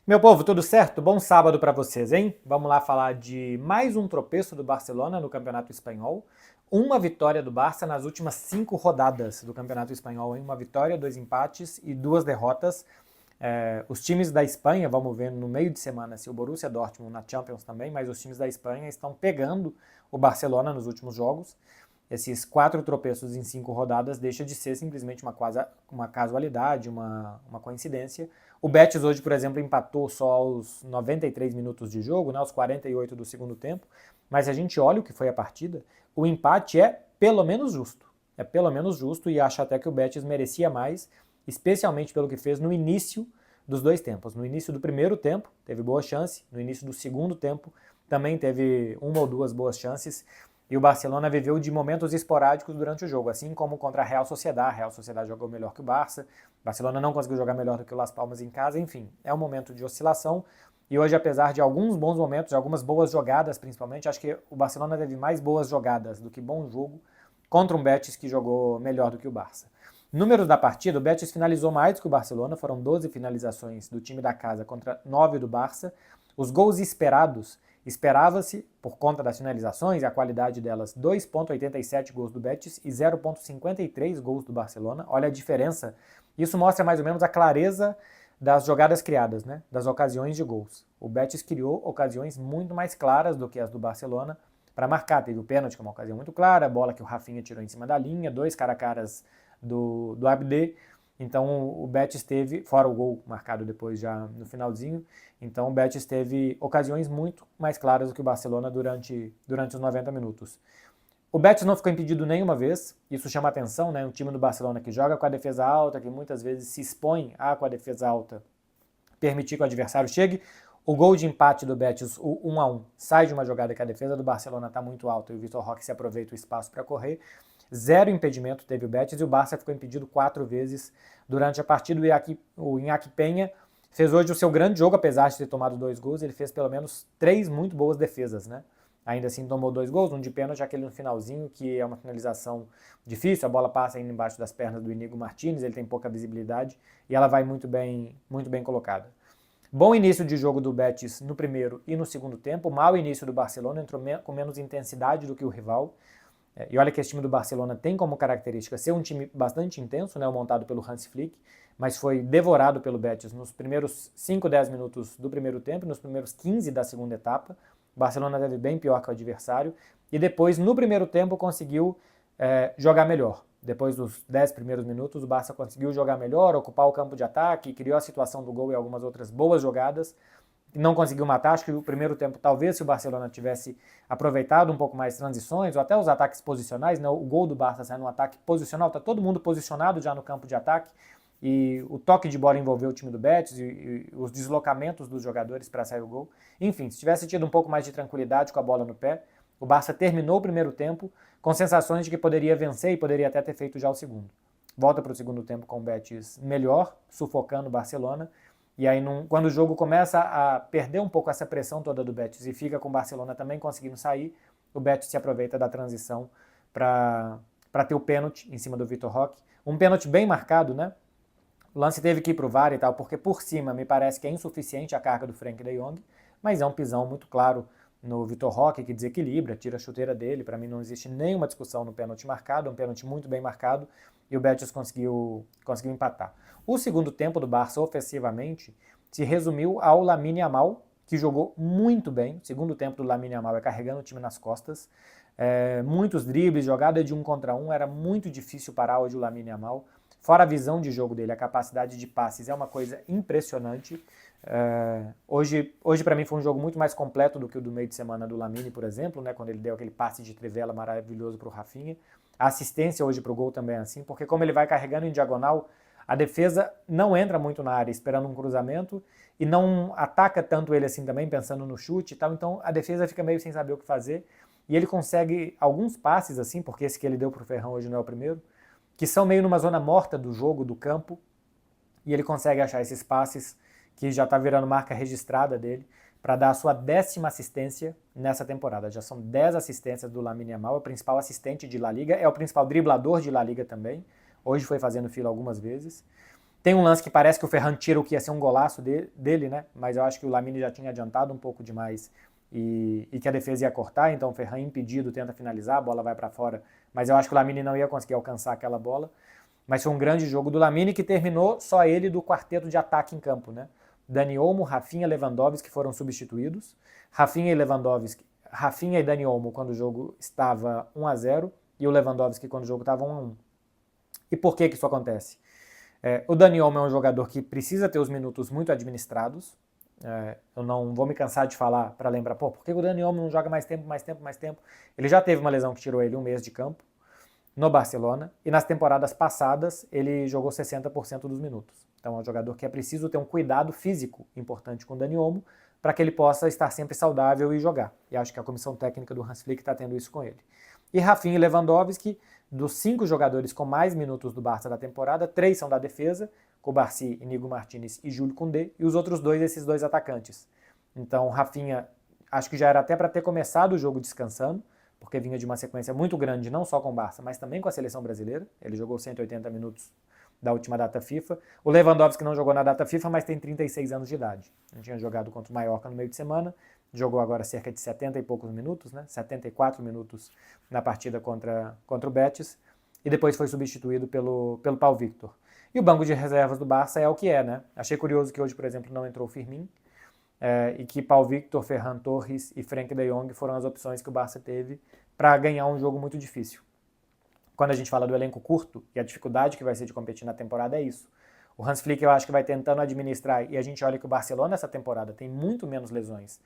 Meu povo, tudo certo? Bom sábado para vocês, hein? Vamos lá falar de mais um tropeço do Barcelona no Campeonato Espanhol. Uma vitória do Barça nas últimas 5 rodadas do Campeonato Espanhol, hein? Uma vitória, 2 empates e 2 derrotas. Os times da Espanha, vamos ver no meio de semana se o Borussia Dortmund na Champions também, mas os times da Espanha estão pegando o Barcelona nos últimos jogos. Esses 4 tropeços em 5 rodadas deixa de ser simplesmente uma casualidade, uma coincidência. O Betis hoje, por exemplo, empatou só aos 93 minutos de jogo, né, aos 48 do segundo tempo, mas se a gente olha o que foi a partida, o empate é pelo menos justo. É pelo menos justo e acho até que o Betis merecia mais, especialmente pelo que fez no início dos dois tempos. No início do primeiro tempo, teve boa chance, no início do segundo tempo, também teve uma ou duas boas chances, e o Barcelona viveu de momentos esporádicos durante o jogo, assim como contra a Real Sociedad. A Real Sociedad jogou melhor que o Barça, o Barcelona não conseguiu jogar melhor do que o Las Palmas em casa, enfim, é um momento de oscilação. E hoje, apesar de alguns bons momentos, de algumas boas jogadas principalmente, acho que o Barcelona teve mais boas jogadas do que bom jogo contra um Betis que jogou melhor do que o Barça. Números da partida, o Betis finalizou mais do que o Barcelona, foram 12 finalizações do time da casa contra 9 do Barça. Os gols esperados, esperava-se, por conta das finalizações e a qualidade delas, 2,87 gols do Betis e 0,53 gols do Barcelona. Olha a diferença. Isso mostra mais ou menos a clareza das jogadas criadas, né? Das ocasiões de gols. O Betis criou ocasiões muito mais claras do que as do Barcelona para marcar. Teve o pênalti, que é uma ocasião muito clara, a bola que o Rafinha tirou em cima da linha, 2 cara a caras do Abde. Então o Betis teve, fora o gol marcado depois já no finalzinho, então o Betis teve ocasiões muito mais claras do que o Barcelona durante os 90 minutos. O Betis não ficou impedido nenhuma vez, isso chama atenção, né? Um time do Barcelona que joga com a defesa alta, que muitas vezes se expõe a, com a defesa alta, permitir que o adversário chegue. O gol de empate do Betis, o 1-1, sai de uma jogada que a defesa do Barcelona está muito alta e o Vitor Roque se aproveita o espaço para correr. 0 impedimento teve o Betis e o Barça ficou impedido 4 vezes durante a partida. O Iñaki Peña fez hoje o seu grande jogo, apesar de ter tomado 2 gols, ele fez pelo menos 3 muito boas defesas, né? Ainda assim tomou 2 gols, um de pênalti, aquele no finalzinho, que é uma finalização difícil, a bola passa ainda embaixo das pernas do Inigo Martínez, ele tem pouca visibilidade e ela vai muito bem colocada. Bom início de jogo do Betis no primeiro e no segundo tempo, mau início do Barcelona, entrou com menos intensidade do que o rival. E olha que esse time do Barcelona tem como característica ser um time bastante intenso, né, montado pelo Hans Flick, mas foi devorado pelo Betis nos primeiros 5, 10 minutos do primeiro tempo, nos primeiros 15 da segunda etapa. O Barcelona teve bem pior que o adversário e depois, no primeiro tempo, conseguiu jogar melhor. Depois dos 10 primeiros minutos, o Barça conseguiu jogar melhor, ocupar o campo de ataque, criou a situação do gol e algumas outras boas jogadas. Não conseguiu matar, acho que o primeiro tempo, talvez se o Barcelona tivesse aproveitado um pouco mais transições, ou até os ataques posicionais, né? O gol do Barça sai num ataque posicional, tá todo mundo posicionado já no campo de ataque, e o toque de bola envolveu o time do Betis e os deslocamentos dos jogadores para sair o gol. Enfim, se tivesse tido um pouco mais de tranquilidade com a bola no pé, o Barça terminou o primeiro tempo com sensações de que poderia vencer e poderia até ter feito já o segundo. Volta para o segundo tempo com o Betis melhor, sufocando o Barcelona. E aí, quando o jogo começa a perder um pouco essa pressão toda do Betis e fica com o Barcelona também conseguindo sair, o Betis se aproveita da transição para ter o pênalti em cima do Vitor Roque. Um pênalti bem marcado, né? O lance teve que ir para o VAR e tal, porque por cima me parece que é insuficiente a carga do Frenkie de Jong, mas é um pisão muito claro no Vitor Roque, que desequilibra, tira a chuteira dele. Para mim não existe nenhuma discussão no pênalti marcado, é um pênalti muito bem marcado, e o Betis conseguiu empatar. O segundo tempo do Barça, ofensivamente, se resumiu ao Lamine Yamal, que jogou muito bem. O segundo tempo do Lamine Yamal é carregando o time nas costas. Muitos dribles, jogada de 1 contra 1, era muito difícil parar hoje o Lamine Yamal. Fora a visão de jogo dele, a capacidade de passes é uma coisa impressionante. Hoje para mim foi um jogo muito mais completo do que o do meio de semana do Lamine, por exemplo, né, quando ele deu aquele passe de trivela maravilhoso para o Rafinha. A assistência hoje para o gol também é assim, porque como ele vai carregando em diagonal, a defesa não entra muito na área esperando um cruzamento e não ataca tanto ele assim também, pensando no chute e tal. Então a defesa fica meio sem saber o que fazer e ele consegue alguns passes assim, porque esse que ele deu para o Ferrão hoje não é o primeiro, que são meio numa zona morta do jogo, do campo, e ele consegue achar esses passes que já está virando marca registrada dele, para dar a sua 10ª assistência nessa temporada. Já são 10 assistências do Lamine Yamal, é o principal assistente de La Liga, é o principal driblador de La Liga também. Hoje foi fazendo fila algumas vezes. Tem um lance que parece que o Ferran tira o que ia ser um golaço dele, né? Mas eu acho que o Lamine já tinha adiantado um pouco demais e que a defesa ia cortar, então o Ferran impedido tenta finalizar, a bola vai para fora, mas eu acho que o Lamine não ia conseguir alcançar aquela bola. Mas foi um grande jogo do Lamine que terminou só ele do quarteto de ataque em campo, né? Dani Olmo, Rafinha, Lewandowski foram substituídos. Rafinha e Dani Olmo quando o jogo estava 1-0 e o Lewandowski quando o jogo estava 1-1. E por que isso acontece? O Dani Olmo é um jogador que precisa ter os minutos muito administrados. Eu não vou me cansar de falar para lembrar, por que o Dani Olmo não joga mais tempo? Ele já teve uma lesão que tirou ele um mês de campo no Barcelona, e nas temporadas passadas ele jogou 60% dos minutos. Então é um jogador que é preciso ter um cuidado físico importante com o Dani Olmo para que ele possa estar sempre saudável e jogar. E acho que a comissão técnica do Hans Flick está tendo isso com ele. E Rafinha e Lewandowski, dos 5 jogadores com mais minutos do Barça da temporada, 3 são da defesa, Cubarsí, Inigo Martínez e Júlio Koundé, e os outros 2, esses 2 atacantes. Então Rafinha, acho que já era até para ter começado o jogo descansando, porque vinha de uma sequência muito grande, não só com o Barça, mas também com a seleção brasileira. Ele jogou 180 minutos da última data FIFA. O Lewandowski não jogou na data FIFA, mas tem 36 anos de idade. Não tinha jogado contra o Mallorca no meio de semana, jogou agora cerca de 70 e poucos minutos, né? 74 minutos na partida contra o Betis, e depois foi substituído pelo Pau Victor. E o banco de reservas do Barça é o que é, né? Achei curioso que hoje, por exemplo, não entrou o Firmino, e que Pau Victor, Ferran Torres e Frenkie de Jong foram as opções que o Barça teve para ganhar um jogo muito difícil. Quando a gente fala do elenco curto e a dificuldade que vai ser de competir na temporada é isso. O Hans Flick eu acho que vai tentando administrar, e a gente olha que o Barcelona essa temporada tem muito menos lesões,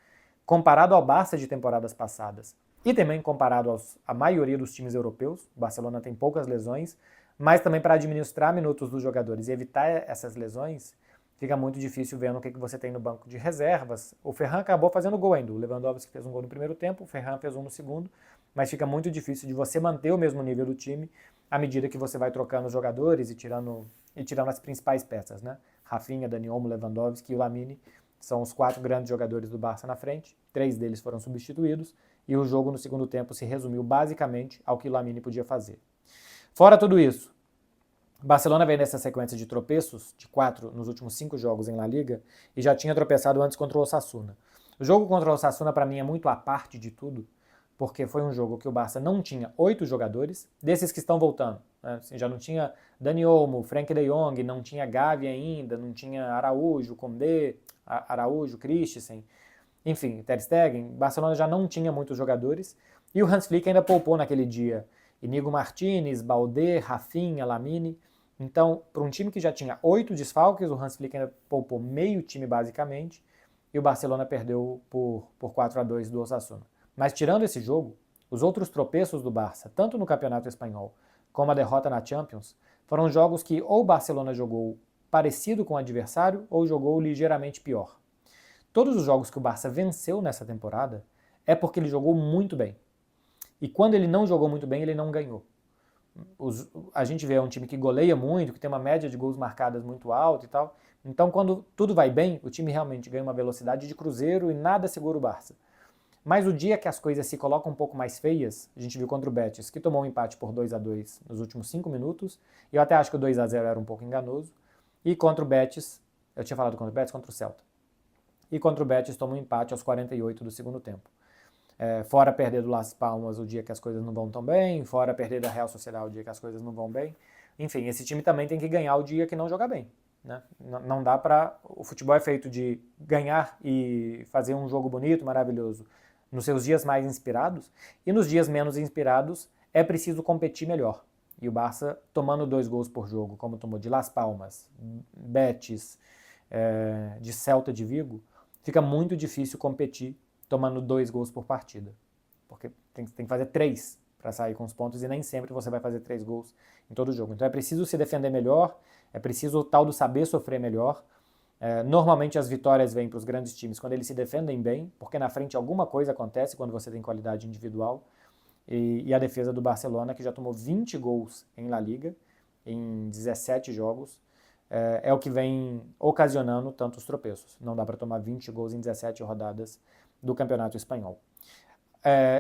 comparado ao Barça de temporadas passadas, e também comparado à maioria dos times europeus. O Barcelona tem poucas lesões, mas também para administrar minutos dos jogadores e evitar essas lesões, fica muito difícil vendo o que você tem no banco de reservas. O Ferran acabou fazendo gol ainda, o Lewandowski fez um gol no primeiro tempo, o Ferran fez um no segundo, mas fica muito difícil de você manter o mesmo nível do time à medida que você vai trocando os jogadores e tirando as principais peças, né? Rafinha, Dani Olmo, Lewandowski e o Lamine são os 4 grandes jogadores do Barça na frente, 3 deles foram substituídos e o jogo no segundo tempo se resumiu basicamente ao que o Lamine podia fazer. Fora tudo isso, o Barcelona vem nessa sequência de tropeços, de 4 nos últimos 5 jogos em La Liga, e já tinha tropeçado antes contra o Osasuna. O jogo contra o Osasuna para mim é muito à parte de tudo, porque foi um jogo que o Barça não tinha 8 jogadores, desses que estão voltando. Né? Assim, já não tinha Dani Olmo, Frenkie de Jong, não tinha Gavi ainda, não tinha Araújo, Koundé, Araújo, Christensen, enfim, Ter Stegen. Barcelona já não tinha muitos jogadores, e o Hans Flick ainda poupou naquele dia Inigo Martínez, Baldé, Rafinha, Lamine. Então, para um time que já tinha 8 desfalques, o Hans Flick ainda poupou meio time basicamente, e o Barcelona perdeu por 4-2 do Osasuna. Mas tirando esse jogo, os outros tropeços do Barça, tanto no Campeonato Espanhol como a derrota na Champions, foram jogos que ou o Barcelona jogou parecido com o adversário ou jogou ligeiramente pior. Todos os jogos que o Barça venceu nessa temporada é porque ele jogou muito bem. E quando ele não jogou muito bem, ele não ganhou. A gente vê um time que goleia muito, que tem uma média de gols marcadas muito alta e tal. Então, quando tudo vai bem, o time realmente ganha uma velocidade de cruzeiro e nada segura o Barça. Mas o dia que as coisas se colocam um pouco mais feias, a gente viu contra o Betis, que tomou um empate por 2-2 nos últimos 5 minutos, e eu até acho que o 2-0 era um pouco enganoso, e contra o Betis, eu tinha falado contra o Betis, contra o Celta, e contra o Betis tomou um empate aos 48 do segundo tempo. Fora perder do Las Palmas o dia que as coisas não vão tão bem, fora perder da Real Sociedad o dia que as coisas não vão bem. Enfim, esse time também tem que ganhar o dia que não joga bem. Né? Não dá para... O futebol é feito de ganhar e fazer um jogo bonito, maravilhoso, nos seus dias mais inspirados, e nos dias menos inspirados é preciso competir melhor. E o Barça tomando 2 gols por jogo, como tomou de Las Palmas, Betis, de Celta de Vigo, fica muito difícil competir tomando 2 gols por partida. Porque tem que fazer 3 para sair com os pontos, e nem sempre você vai fazer 3 gols em todo jogo. Então é preciso se defender melhor, é preciso o tal do saber sofrer melhor. Normalmente as vitórias vêm para os grandes times quando eles se defendem bem, porque na frente alguma coisa acontece quando você tem qualidade individual. E a defesa do Barcelona, que já tomou 20 gols em La Liga, em 17 jogos, é o que vem ocasionando tantos tropeços. Não dá para tomar 20 gols em 17 rodadas do Campeonato Espanhol.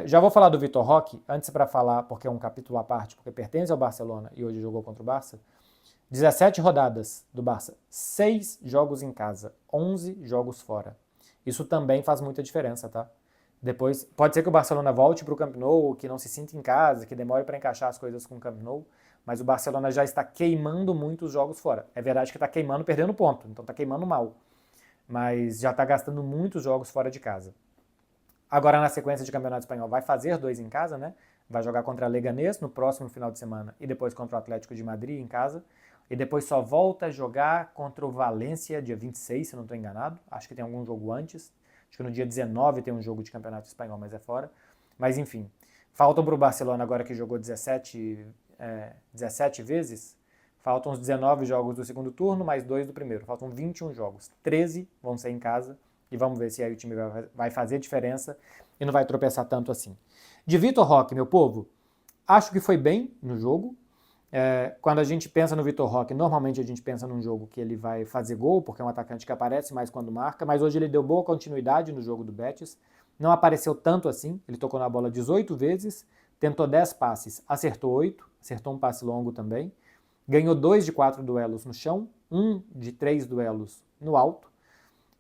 Já vou falar do Vitor Roque, antes para falar, porque é um capítulo à parte, porque pertence ao Barcelona e hoje jogou contra o Barça. 17 rodadas do Barça, 6 jogos em casa, 11 jogos fora. Isso também faz muita diferença, tá? Depois, pode ser que o Barcelona volte para o Camp Nou, que não se sinta em casa, que demore para encaixar as coisas com o Camp Nou, mas o Barcelona já está queimando muitos jogos fora. É verdade que está queimando perdendo ponto, então está queimando mal, mas já está gastando muitos jogos fora de casa. Agora, na sequência de Campeonato Espanhol, vai fazer 2 em casa, né? Vai jogar contra a Leganés no próximo final de semana e depois contra o Atlético de Madrid em casa. E depois só volta a jogar contra o Valência dia 26, se não estou enganado. Acho que tem algum jogo antes. Acho que no dia 19 tem um jogo de Campeonato Espanhol, mas é fora. Mas enfim, faltam para o Barcelona agora que jogou 17 vezes. Faltam os 19 jogos do segundo turno, mais 2 do primeiro. Faltam 21 jogos. 13 vão ser em casa. E vamos ver se aí o time vai fazer diferença e não vai tropeçar tanto assim. De Vitor Roque, meu povo, acho que foi bem no jogo. Quando a gente pensa no Vitor Roque, normalmente a gente pensa num jogo que ele vai fazer gol, porque é um atacante que aparece mais quando marca, mas hoje ele deu boa continuidade no jogo do Betis. Não apareceu tanto assim, ele tocou na bola 18 vezes, tentou 10 passes, acertou 8, acertou um passe longo também. Ganhou 2 de 4 duelos no chão, 1 de 3 duelos no alto.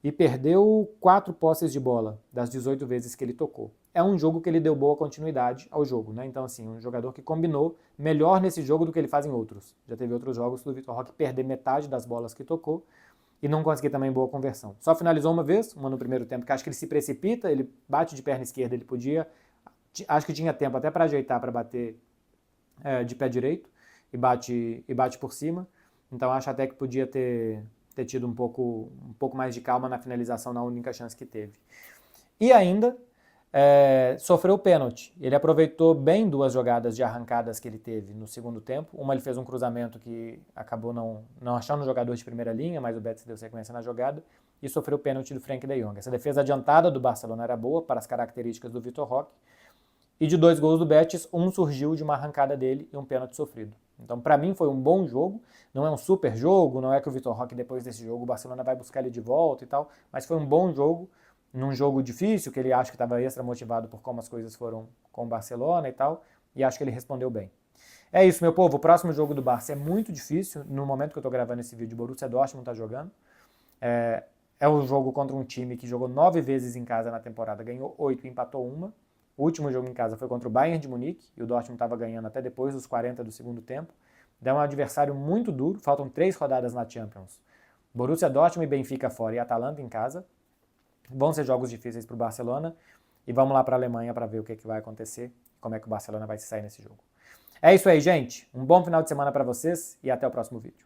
E perdeu 4 posses de bola das 18 vezes que ele tocou. É um jogo que ele deu boa continuidade ao jogo, né? Então, assim, um jogador que combinou melhor nesse jogo do que ele faz em outros. Já teve outros jogos do Vitor Roque perder metade das bolas que tocou e não conseguir também boa conversão. Só finalizou uma vez, uma no primeiro tempo, que acho que ele se precipita, ele bate de perna esquerda, ele podia, acho que tinha tempo até para ajeitar, para bater de pé direito e bate por cima. Então, acho até que podia ter tido um pouco mais de calma na finalização na única chance que teve. E ainda sofreu o pênalti. Ele aproveitou bem 2 jogadas de arrancadas que ele teve no segundo tempo. Uma ele fez um cruzamento que acabou não achando um jogador de primeira linha, mas o Betis deu sequência na jogada e sofreu o pênalti do Frenkie de Jong. Essa defesa adiantada do Barcelona era boa para as características do Vitor Roque. E de 2 gols do Betis, um surgiu de uma arrancada dele e um pênalti sofrido. Então, para mim, foi um bom jogo. Não é um super jogo, não é que o Vitor Roque, depois desse jogo, o Barcelona vai buscar ele de volta e tal, mas foi um bom jogo, num jogo difícil, que ele acha que estava extra motivado por como as coisas foram com o Barcelona e tal, e acho que ele respondeu bem. É isso, meu povo. O próximo jogo do Barça é muito difícil. No momento que eu estou gravando esse vídeo, o Borussia Dortmund está jogando. É um jogo contra um time que jogou 9 vezes em casa na temporada, ganhou 8 e empatou 1. O último jogo em casa foi contra o Bayern de Munique, e o Dortmund estava ganhando até depois dos 40 do segundo tempo. É um adversário muito duro, faltam 3 rodadas na Champions. Borussia Dortmund e Benfica fora e Atalanta em casa. Vão ser jogos difíceis para o Barcelona. E vamos lá para a Alemanha para ver o que vai acontecer, como é que o Barcelona vai se sair nesse jogo. É isso aí, gente. Um bom final de semana para vocês e até o próximo vídeo.